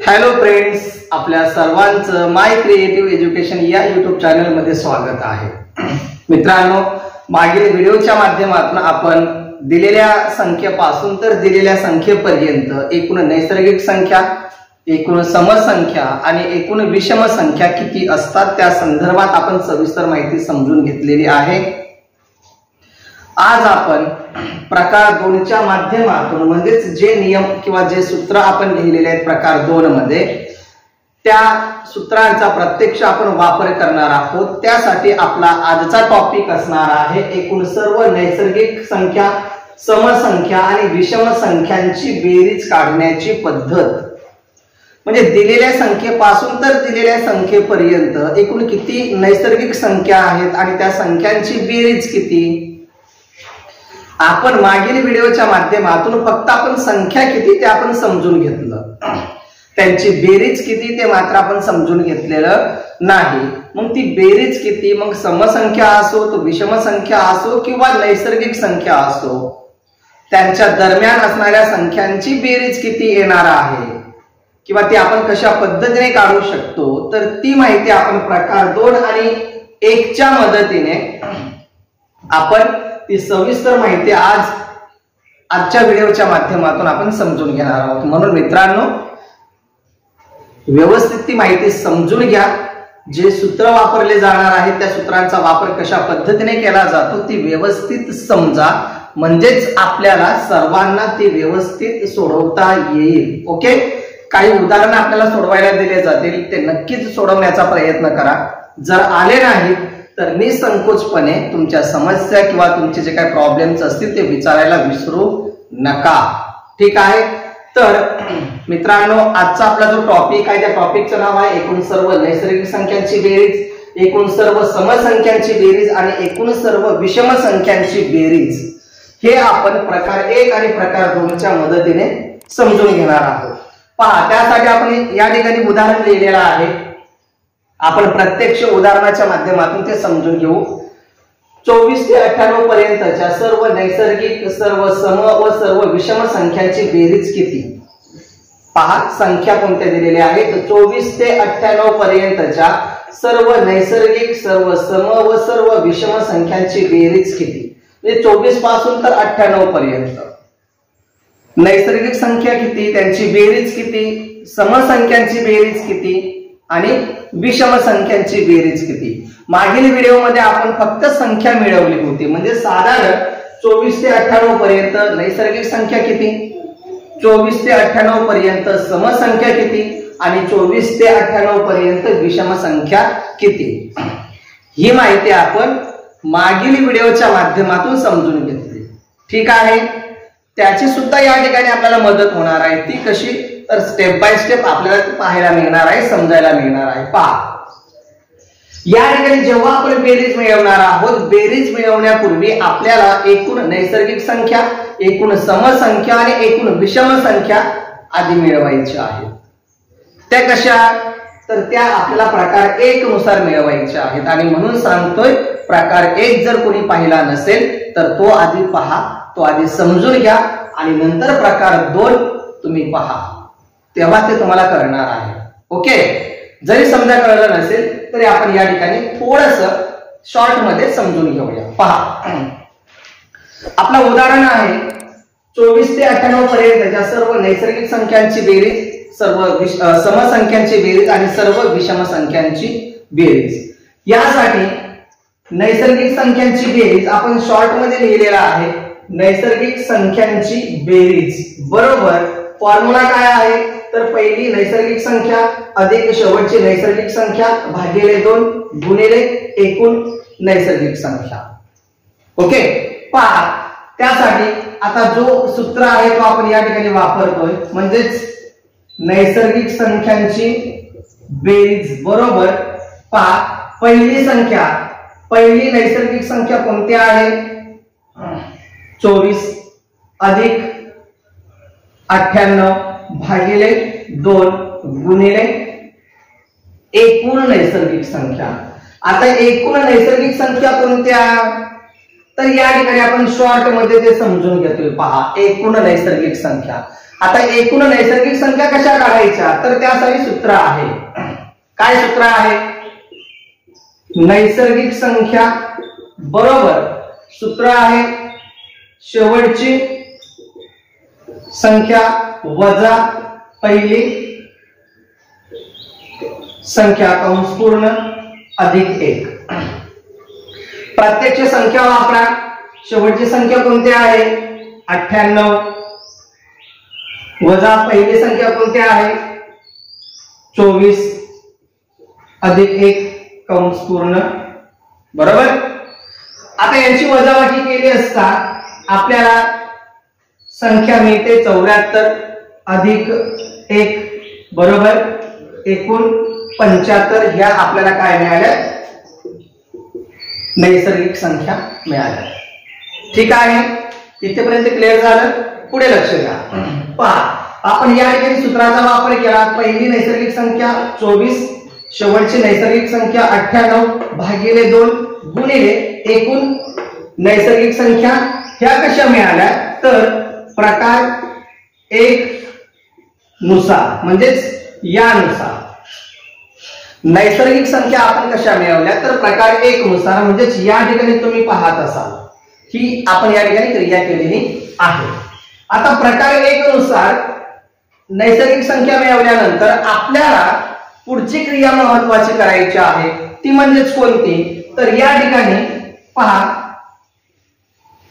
Hello friends, आपल्या सर्वांचं माय creative education या युट्यूब चॅनल मध्ये स्वागत आहे। मित्रांनो, मागील व्हिडिओच्या माध्यमातून आपण दिलेल्या संख्येपासून तर दिलेल्या संख्येपर्यंत एकूण नैसर्गिक संख्या, एकूण समसंख्या आणि एकूण विषम संख्या किती असतात त्या संदर्भात आपण सविस्तर माहिती समजून घेतलेली आहे। आज आपण प्रकार 2 च्या माध्यमातून म्हणजेच जे नियम किंवा जे सूत्र आपण लिहिलेले आहेत प्रकार 2 मध्ये, त्या सूत्रांचा प्रत्यक्ष आपण वापर करणार आहोत। त्यासाठी आपला आजचा टॉपिक असणार आहे एकूण सर्व नैसर्गिक संख्या, समसंख्या आणि विषम संख्यांची बेरीज काढण्याची पद्धत। म्हणजे दिलेल्या संख्येपासून तर दिलेल्या संख्येपर्यंत एकूण किती नैसर्गिक संख्या आहेत आणि त्या संख्यांची बेरीज किती। आपण मागील व्हिडिओच्या माध्यमातून फक्त आपण संख्या किती ते आपण समजून घेतलं, त्यांची बेरीज किती ते मात्र आपण समजून घेतलेलं नाही। मग ती बेरीज किती, मग समसंख्या असो तो विषम संख्या असो किंवा नैसर्गिक संख्या असो, त्यांच्या दरम्यान असणाऱ्या संख्यांची बेरीज किती येणार आहे किंवा ती आपण कशा पद्धतीने काढू शकतो, तर ती माहिती आपण प्रकार 2 आणि 1 च्या मदतीने आपण ती सविस्तर माहिती आजच्या व्हिडिओच्या माध्यमातून आपण समजून घेणार आहोत। म्हणून मित्रांनो, व्यवस्थित ती माहिती समजून घ्या। जे सूत्र वापरले जाणार आहे त्या सूत्रांचा वापर कशा पद्धतीने केला जातो ती व्यवस्थित समजा, म्हणजेच आपल्याला सर्वांना ती व्यवस्थित सोडवता येईल। ओके, काही उदाहरण आपल्याला सोडवायला दिले जातील, ते नक्कीच सोडवण्याचा प्रयत्न करा। जर आले नाही तर निसंकोचपणे तुमच्या समस्या किंवा तुमचे जे काही प्रॉब्लेम्स असतील ते विचारायला विसरू नका, ठीक आहे। तर मित्रांनो, आजचा आपला जो टॉपिक आहे त्या टॉपिकचं नाव आहे एकूण सर्व नैसर्गिक संख्यांची बेरीज, एकूण सर्व समसंख्यांची बेरीज आणि एकूण सर्व विषम संख्यांची बेरीज। हे आपण प्रकार 1 आणि प्रकार 2 च्या मदतीने समजून घेणार आहोत। पहा, त्यासाठी आपण या ठिकाणी उदाहरण लिहिलेलं आहे। आपण प्रत्यक्ष उदाहरणाच्या माध्यमातून ते समजून घेऊ। 24 ते 98 पर्यंतच्या सर्व नैसर्गिक, सर्व सम व सर्व विषम संख्यांची बेरीज किती। पहा, संख्या कोणत्या दिलेल्या आहेत। 24 ते 98 पर्यंतच्या सर्व नैसर्गिक, सर्व सम व सर्व विषम संख्यांची बेरीज किती। म्हणजे 24 पासून तर 98 पर्यंत नैसर्गिक संख्या किती, त्यांची बेरीज किती, समसंख्यांची बेरीज किती आणि विषम संख्यांची बेरीज किती। मागील व्हिडिओमध्ये आपण फक्त संख्या मिळवली होती, म्हणजे साधारण 24 ते 98 पर्यंत नैसर्गिक संख्या किती, 24 ते 98 पर्यंत समसंख्या किती आणि 24 ते 98 पर्यंत विषम संख्या किती, ही माहिती आपण मागील व्हिडिओच्या माध्यमातून समजून घेतली, ठीक आहे। त्याची सुद्धा या ठिकाणी आपल्याला मदत होणार आहे। ती कशी, तर स्टेप बाय स्टेप आपल्याला पाहायला मिळणार आहे, समजायला मिळणार आहे। पहा, या ठिकाणी जेव्हा आपण बेरीज मिळवणार आहोत, बेरीज मिळवण्यापूर्वी आपल्याला एकूण नैसर्गिक संख्या, एकूण समसंख्या आणि एकूण विषम संख्या आधी मिळवायच्या आहेत। त्या कशा, तर त्या आपल्याला प्रकार 1 नुसार मिळवायच्या आहेत। आणि म्हणून सांगतोय, प्रकार 1 जर कोणी पाहिला नसेल तर तो आधी पहा, तो आधी समजून घ्या आणि नंतर प्रकार 2 तुम्ही पहा, तेव्हा ते तुम्हाला कळणार आहे। ओके, जरी समजा कळलं नसेल तरी आपण या ठिकाणी थोडस शॉर्ट मध्ये समजून घेऊया। पहा, आपलं उदाहरण आहे 24 ते 98 पर्यंतच्या सर्व नैसर्गिक संख्यांची बेरीज, सर्व समसंख्यांची बेरीज आणि सर्व विषम संख्यांची बेरीज। यासाठी नैसर्गिक संख्यांची बेरीज आपण शॉर्ट मध्ये लिहिलेला आहे। नैसर्गिक संख्यांची बेरीज बरोबर फॉर्म्युला काय आहे, तर पहिली नैसर्गिक संख्या अधिक शेवटची नैसर्गिक संख्या भागिले 2 गुणिले एकूण नैसर्गिक संख्या। ओके, पहा, त्यासाठी आता जो सूत्र आहे तो आपण या ठिकाणी वापरतोय, म्हणजेच नैसर्गिक संख्यांची बेरीज बरोबर। पहा, पहिली संख्या, पहिली नैसर्गिक संख्या कोणती आहे, 24 अधिक 98 भागिले 2 गुणिले एकूण नैसर्गिक संख्या। आता एकूण नैसर्गिक संख्या कोणत्या, तर या ठिकाणी आपण शॉर्ट मध्ये ते समजून घेतोय। पहा, एकूण नैसर्गिक संख्या आता एकूण नैसर्गिक संख्या कशा काढायच्या, तर त्यासाठी सूत्र आहे. काय सूत्र आहे? नैसर्गिक संख्या बरोबर सूत्र आहे शेवटची संख्या वजा पहिली संख्या कंस पूर्ण अधिक 1. प्रत्यक्ष संख्या वापरा. शेवटची संख्या कोणती आहे? 98 वजा पहिली संख्या कोणती आहे? 24 अधिक 1 कंस पूर्ण. बरोबर. आता यांची वजाबाकी केली असता आपल्याला संख्या मिळते 74 अधिक 1 बरोबर एकूण 75. ह्या आपल्याला काय मिळाल्या? नैसर्गिक संख्या मिळाल्या. ठीक आहे, इथेपर्यंत क्लिअर झालं. पुढे लक्ष द्या. पहा, आपण या ठिकाणी सूत्राचा वापर केला. पहिली नैसर्गिक संख्या 24, शेवटची नैसर्गिक संख्या 98 भागिले 2 गुणिले एकूण नैसर्गिक संख्या. ह्या कशा मिळाल्या? तर प्रकार 1 नुसार म्हणजेच यानुसार नैसर्गिक संख्या आपण कशा मिळवल्या? तर प्रकार 1 नुसार म्हणजेच या ठिकाणी तुम्ही पाहत असाल ही आपण या ठिकाणी क्रिया केलेली आहे. आता प्रकार 1 नुसार नैसर्गिक संख्या मिळवल्यानंतर आपल्याला पुढची क्रिया महत्वाची करायची आहे. ती म्हणजेच कोणती? तर या ठिकाणी पहा,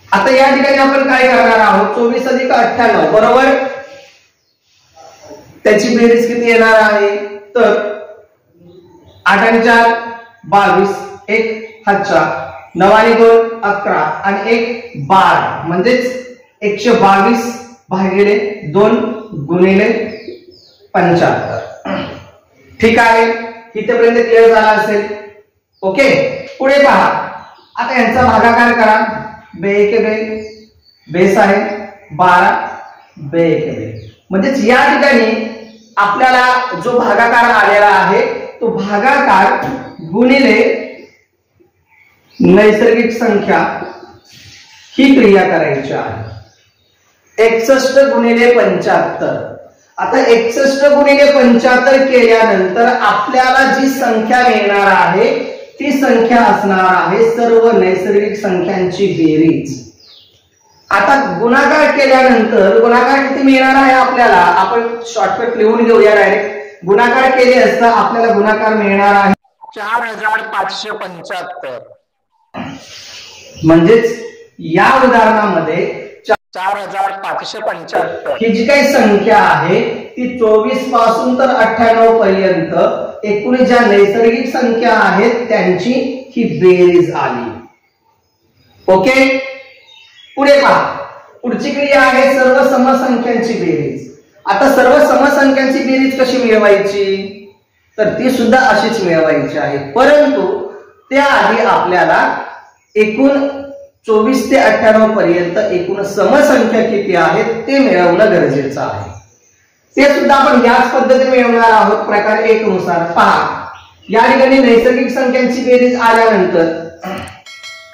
आता या ठिकाणी आपण काय करणार आहोत? 24 अधिक 98 बरोबर त्याची बेरीज किती येणार आहे? तर 8 आणि 4 22, 1 हातचा 9 आणि 2 11 आणि 1 12 म्हणजेच 122 भागिले 2 गुणिले 75. ठीक आहे, इथेपर्यंत क्लिअर झाला असेल. ओके, पुढे पहा. आता यांचा भागाकार करा. बे 1 बे बेस आहे 12 बे 1 बे म्हणजेच या ठिकाणी आपल्याला जो भागाकार आलेला आहे तो भागाकार गुणिले नैसर्गिक संख्या ही क्रिया करायची आहे. 61 गुणिले 75. आता 61 गुणिले 75 केल्यानंतर आपल्याला जी संख्या मिळणार आहे ती संख्या असणार आहे सर्व नैसर्गिक संख्यांची बेरीज. आता गुणाकार केल्यानंतर गुणाकार किती मिळणार आहे आपल्याला? आपण शॉर्टकट लिहून घेऊया डायरेक्ट. गुणाकार केले असता आपल्याला गुणाकार मिळणार आहे 4575. म्हणजेच या उदाहरणामध्ये 4575 ही जी काही संख्या आहे ती 24 पासून तर 98 पर्यंत एकूण ज्या नैसर्गिक संख्या आहेत त्यांची ही बेरीज आली. ओके, पुढे पहा. पुढची क्रिया आहे सर्व समसंख्यांची बेरीज. आता सर्व समसंख्यांची बेरीज कशी मिळवायची? तर ती सुद्धा अशीच मिळवायची आहे, परंतु त्याआधी आपल्याला एकूण 24 ते 98 पर्यंत एकूण समसंख्या किती आहेत ते मिळवणं गरजेचं आहे. ते सुद्धा आपण याच पद्धतीने मिळवणार आहोत प्रकार 1 नुसार. पहा, या ठिकाणी नैसर्गिक संख्यांची बेरीज आल्यानंतर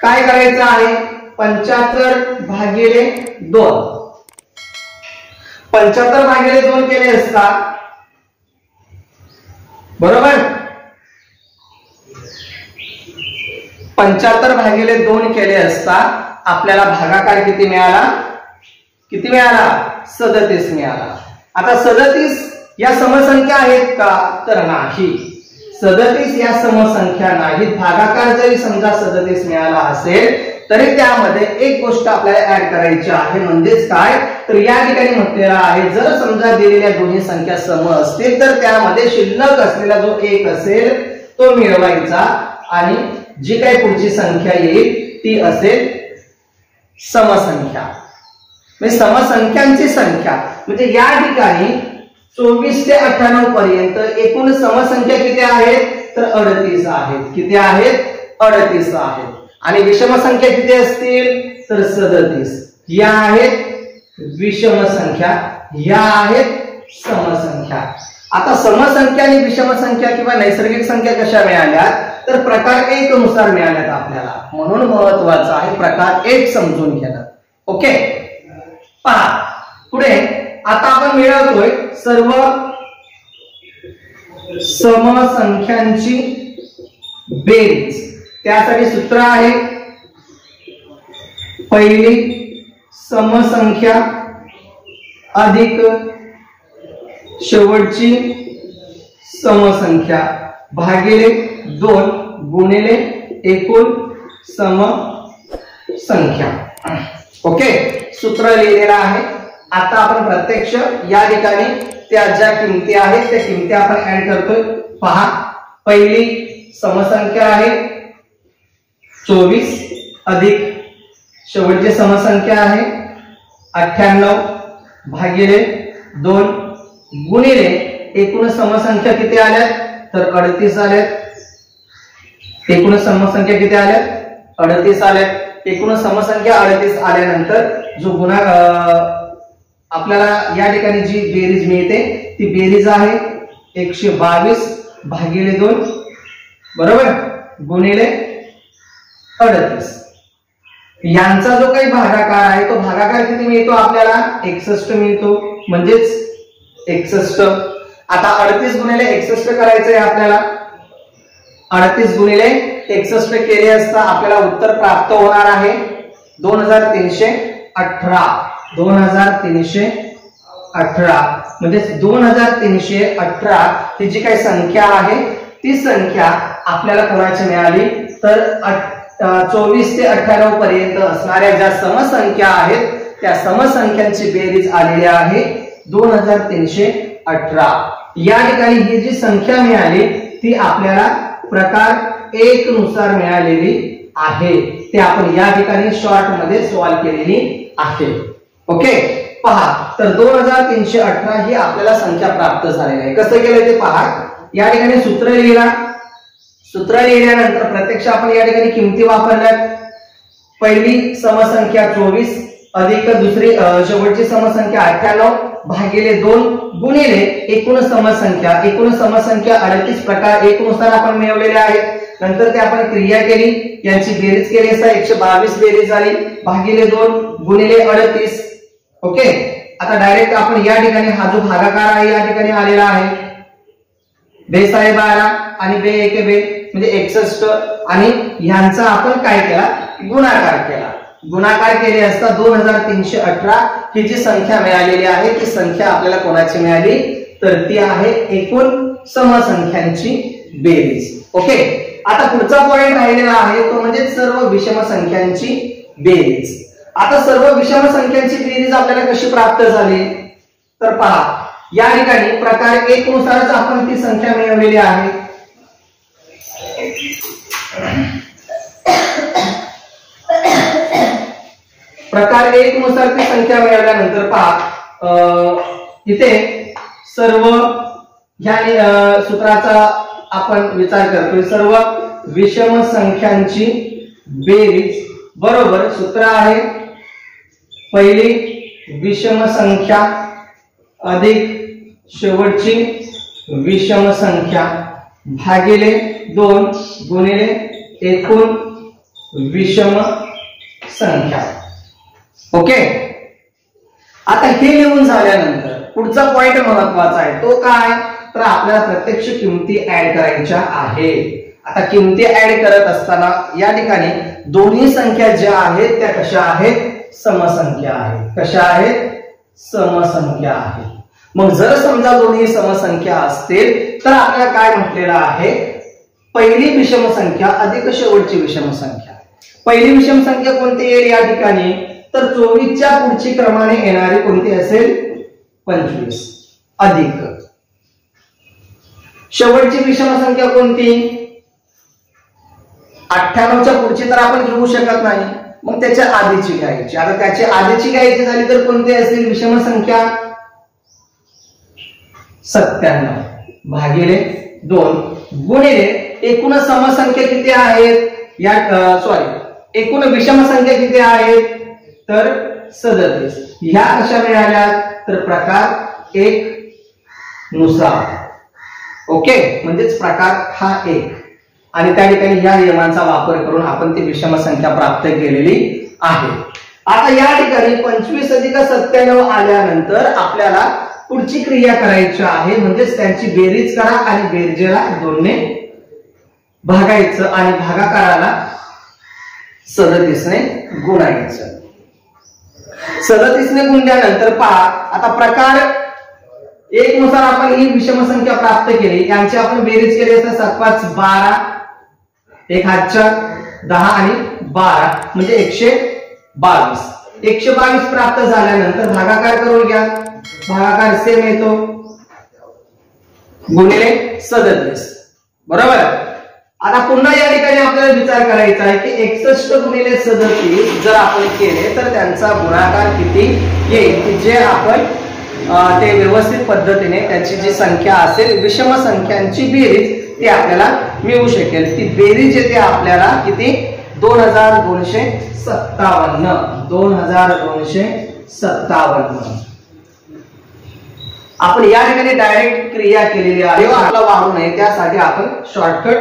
काय करायचं आहे? 75 भागिले 2. 75 भागिले 2 केले असता बरोबर 75 भागिले 2 केले असता आपल्याला भागाकार किती मिळाला? किती मिळाला? 37 मिळाला. आता 37 या समसंख्या आहेत का? तर नाही. 37 या समसंख्या नाहीत. भागाकार जरी समजा 37 मिळाला असेल तरी त्यामध्ये एक गोष्ट आपल्याला ऍड करायची आहे. म्हणजेच काय? तर या ठिकाणी म्हटलेलं आहे जर समजा दिलेल्या दोन्ही संख्या सम असतील तर त्यामध्ये शिल्लक असलेला जो 1 असेल तो मिळवायचा आणि जी काही पुढची संख्या येईल ती असेल समसंख्या. म्हणजे समसंख्यांची संख्या म्हणजे या ठिकाणी 24 ते 98 पर्यंत एकूण समसंख्या किती आहेत? तर 38 आहेत. किती आहेत? 38 आहेत. आणि विषम संख्या किती असतील? तर 37. या आहेत विषम संख्या, या आहेत समसंख्या. आता समसंख्या आणि विषम संख्या किंवा नैसर्गिक संख्या कशा मिळाल्या? तर प्रकार 1 नुसार मिळाल्यात आपल्याला. म्हणून महत्वाचं आहे प्रकार 1 समजून घेणं. ओके, पहा पुढे आता आपण मिळवतोय सर्व समसंख्यांची बेरीज. त्यासाठी सूत्र आहे पहिली समसंख्या अधिक शेवटची समसंख्या भागिले 2 गुणिले एकूण समसंख्या. ओके, सूत्र लिहिलेलं आहे. आता आपण प्रत्यक्ष या ठिकाणी त्या ज्या किमती आहेत त्या किमती आपण ऍड करतोय. पहा, पहिली समसंख्या आहे 24 अधिक शेवटची समसंख्या आहे 98 भागिले 2 गुणिले एकूण समसंख्या किती आल्या तर 38 आल्या. एकूण समसंख्या किती आल्या 38 आल्या. एकूण समसंख्या 38 आल्यानंतर जो आपल्याला या ठिकाणी जी बेरीज मिळते ती बेरीज आहे 122 भागिले 2 बरोबर गुणिले 38. यांचा जो काही भागाकार आहे तो भागाकार किती मिळतो आपल्याला 61 मिळतो म्हणजेच 61. आता 38 गुणिले 61 करायचंय आपल्याला. 38 गुणिले 61 केले असता आपल्याला उत्तर प्राप्त होणार आहे 2318. 2318 म्हणजे 2318 ही जी काही संख्या आहे ती संख्या आपल्याला कोणाची मिळाली तर 24 ते 98 पर्यंत असणाऱ्या ज्या समसंख्या आहेत त्या समसंख्यांची बेरीज आलेली आहे 2318. या ठिकाणी ही जी संख्या मिळाली ती आपल्याला प्रकार 1 नुसार मिळालेली आहे. ते आपण या ठिकाणी शॉर्ट मध्ये सॉल्व्ह केलेली आहे. ओके, पहा तर 2318 ही आपल्याला संख्या प्राप्त झालेली आहे. कसं केलं ते पहा. या ठिकाणी सूत्र लिहिला. सूत्र लिहिल्यानंतर प्रत्यक्ष आपण या ठिकाणी किमती वापरल्या. पहिली समसंख्या 24 अधिक दुसरी शेवटची समसंख्या 98 भागिले 2 गुणिले एकूण समसंख्या. एकूण समसंख्या 38 प्रकार 1 नुसार आपण मिळवलेल्या आहेत. नंतर ते आपण क्रिया केली, यांची बेरीज केली असता 122 बेरीज झाली भागिले 2 गुणिले 38. ओके, आता डायरेक्ट आपण या ठिकाणी हा जो भागाकार आहे या ठिकाणी आलेला आहे. बेस आहे 12 आणि बे एके बे म्हणजे 61 आणि ह्यांचा आपण काय केला गुणाकार केला. गुणाकार केले असता 2318 ही जी संख्या मिळालेली आहे ती संख्या आपल्याला कोणाची मिळाली तर ती आहे एकूण समसंख्यांची बेरीज. ओके, आता पुढचा पॉइंट राहिलेला आहे तो म्हणजे सर्व विषम संख्यांची बेरीज. आता सर्व विषम संख्यांची बेरीज आपल्याला कशी प्राप्त झाली तर पहा, या ठिकाणी प्रकार 1 नुसारच आपण ती संख्या मिळवलेली आहे. प्रकार 1 नुसार ती संख्या मिळवल्यानंतर पहा इथे सर्व ह्या सूत्राचा आपण विचार करतोय. सर्व विषम संख्यांची बेरीज बरोबर सूत्र आहे पहिली विषम संख्या अधिक शेवटची विषम संख्या भागिले 2 गुणिले एकूण विषम संख्या. ओके, आता हे लिहून झाल्यानंतर पुढचा पॉइंट महत्वाचा आहे तो काय तर आपल्याला प्रत्यक्ष किमती ऍड करायच्या आहेत. आता किमती ऍड करत असताना या ठिकाणी दोन्ही संख्या ज्या आहेत त्या कशा आहेत समसंख्या आहेत. कशा आहेत समसंख्या आहेत. मग जर समजा दोन्ही समसंख्या असतील तर आपल्याला काय म्हटलेलं आहे पहिली विषम संख्या अधिक शेवटची विषम संख्या. पहिली विषम संख्या कोणती येईल या ठिकाणी तर 24 च्या पुढची क्रमाने येणारी कोणती असेल 25 अधिक शेवटची विषम संख्या कोणती 98 च्या पुढची तर आपण घेऊ शकत नाही मग त्याच्या आधीची घ्यायची. आता त्याची आधीची घ्यायची झाली तर कोणती असेल विषम संख्या 97 भागिले 2 गुणिले एकूण समसंख्या किती आहेत या एकूण विषम संख्या किती आहेत तर 37. ह्या कशा मिळाल्या तर प्रकार 1 नुसार. ओके, म्हणजेच प्रकार हा 1 आणि त्या ठिकाणी या नियमांचा वापर करून आपण ती विषम संख्या प्राप्त केलेली आहे. आता या ठिकाणी 25 अधिक 97 आल्यानंतर आपल्याला पुढची क्रिया करायची आहे, म्हणजेच त्यांची बेरीज करा आणि बेरजेला 2 ने भागायचं आणि भागाकाराला 37 ने गुणायचं. 37 ने गुणल्यानंतर पहा आता प्रकार 1 नुसार आपण ही विषम संख्या प्राप्त केली, यांची आपण बेरीज केली तर 7 5 12, 1 हात 4 10 आणि 12 म्हणजे 122. 122 प्राप्त झाल्यानंतर भागाकार करून घ्या, भागाकार सेम येतो गुणिले 37. बरोबर. आता पुन्हा या ठिकाणी आपल्याला विचार करायचा आहे की 61 गुणिले 37 जर आपण केले तर त्यांचा गुणाकार किती येईल, की जे आपण ते व्यवस्थित पद्धतीने त्याची जी संख्या असेल विषम संख्यांची बेरीज ती आपल्याला मिळू शकेल. ती बेरीज येते आपल्याला किती 2257. 2257. आपण या ठिकाणी डायरेक्ट क्रिया केलेली आहे, आपला वाढू नये त्यासाठी आपण शॉर्टकट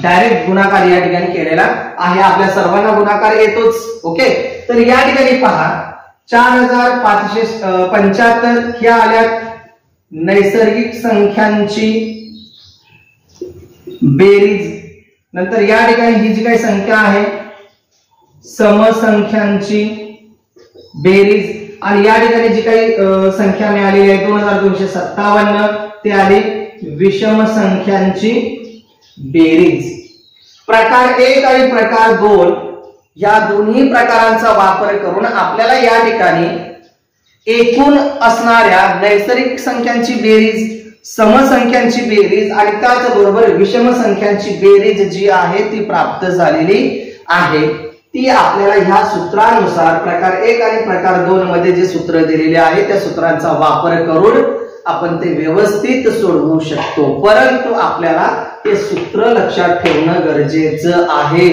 डायरेक्ट गुणाकार या ठिकाणी केलेला आहे. आपल्या सर्वांना गुणाकार येतोच. ओके. तर या ठिकाणी पहा 4575 ह्या आल्या नैसर्गिक संख्यांची बेरीज. नंतर या ठिकाणी ही जी काही संख्या आहे समसंख्यांची बेरीज आणि या ठिकाणी जी काही संख्या मिळालेली आहे 2257 ते आली विषम संख्यांची बेरीज. प्रकार 1 आणि प्रकार 2 या दोन्ही प्रकारांचा वापर करून आपल्याला या ठिकाणी एकूण असणाऱ्या नैसर्गिक संख्यांची बेरीज, समसंख्यांची बेरीज आणि त्याचबरोबर विषम संख्यांची बेरीज जी आहे ती प्राप्त झालेली आहे. ती आपल्याला ह्या सूत्रानुसार प्रकार 1 आणि प्रकार 2 मध्ये जे सूत्र दिलेले आहे त्या सूत्रांचा वापर करून आपण ते व्यवस्थित सोडवू शकतो. परंतु आपल्याला ते सूत्र लक्षात ठेवणं गरजेचं आहे.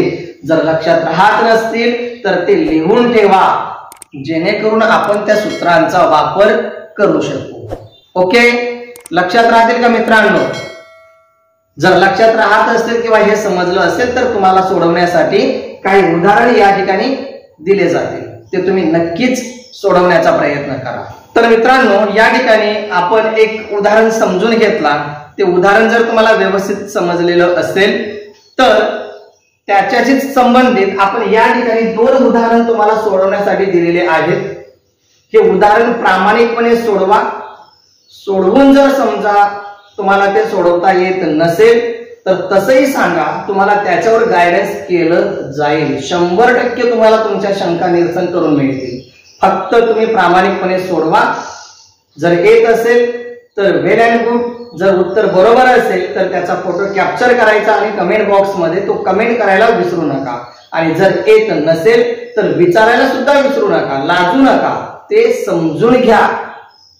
जर लक्षात राहत नसतील तर ते लिहून ठेवा, जेणेकरून आपण त्या सूत्रांचा वापर करू शकू. ओके. लक्षात राहतील का मित्रांनो? जर लक्षात राहत असतील किंवा हे समजलं असेल तर तुम्हाला सोडवण्यासाठी काही उदाहरण या ठिकाणी दिले जातील, ते तुम्ही नक्कीच सोडवण्याचा प्रयत्न करा. तर मित्रांनो या ठिकाणी आपण एक उदाहरण समजून घेतला. ते उदाहरण जर तुम्हाला व्यवस्थित समजलेलं असेल तर त्याच्याशीच संबंधित आपण या ठिकाणी 2 उदाहरण तुम्हाला सोडवण्यासाठी दिलेले आहेत. हे उदाहरण प्रामाणिकपणे सोडवा. सोडवून जर समजा तुम्हाला ते सोडवता येत नसेल तर तसंही सांगा, तुम्हाला त्याच्यावर गायडन्स केलं जाईल. 100% तुम्हाला तुमच्या शंका निरसन करून मिळतील. फक्त तुम्ही प्रामाणिकपणे सोडवा. जर येत असेल तर वेल अँड गुड. जर उत्तर बरोबर असेल तर त्याचा फोटो कॅप्चर करायचा आणि कमेंट बॉक्स मध्ये तो कमेंट करायला विसरू नका. आणि जर येत नसेल तर विचारायला सुद्धा विसरू नका, लाजू नका. ते समजून घ्या,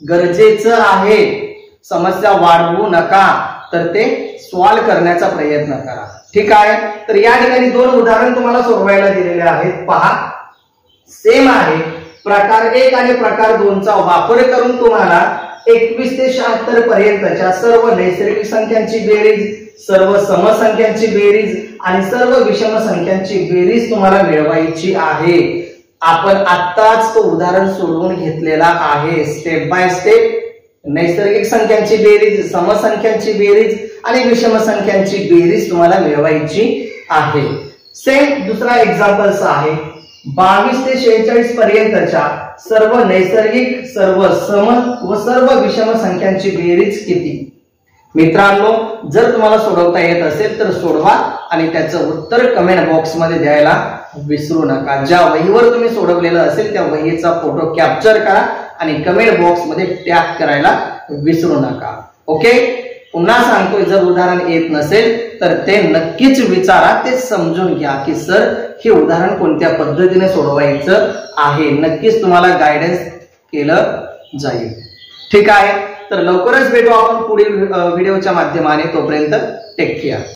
गरजेचं आहे. समस्या वाढवू नका, तर ते सॉल्व्ह करण्याचा प्रयत्न करा. ठीक आहे. तर या ठिकाणी 2 उदाहरण तुम्हाला सोडवायला दिलेले आहेत. पहा, सेम आहे. प्रकार 1 आणि प्रकार 2 चा वापर करून तुम्हाला 21 ते 76 पर्यंतच्या सर्व नैसर्गिक संख्यांची बेरीज, सर्व समसंख्यांची बेरीज आणि सर्व विषम संख्यांची बेरीज तुम्हाला मिळवायची आहे. आपण आत्ताच तो उदाहरण सोडवून घेतलेला आहे. स्टेप बाय स्टेप नैसर्गिक संख्यांची बेरीज, समसंख्यांची बेरीज आणि विषम संख्यांची बेरीज तुम्हाला मिळवायची आहे. सेम दुसरा एक्झाम्पल आहे 22 ते 46 पर्यंतच्या सर्व नैसर्गिक, सर्व सम व सर्व विषम संख्यांची बेरीज किती. मित्रांनो जर तुम्हाला सोडवता येत असेल तर सोडवा आणि त्याचं उत्तर कमेंट बॉक्स मध्ये द्यायला विसरू नका. ज्या वहीवर तुम्ही सोडवलेलं असेल त्या वहीचा फोटो कॅप्चर करा आणि कमेंट बॉक्स मध्ये टॅग करायला विसरू नका. ओके. पुन्हा सांगतोय, जर उदाहरण येत नसेल तर ते नक्कीच विचारा, ते समजून घ्या की सर हे उदाहरण कोणत्या पद्धतीने सोडवायचं आहे. नक्कीच तुम्हाला गायडन्स केलं जाईल. ठीक आहे. तर लवकरच भेटू आपण पुढील व्हिडिओच्या माध्यमाने. तोपर्यंत टेक केअर.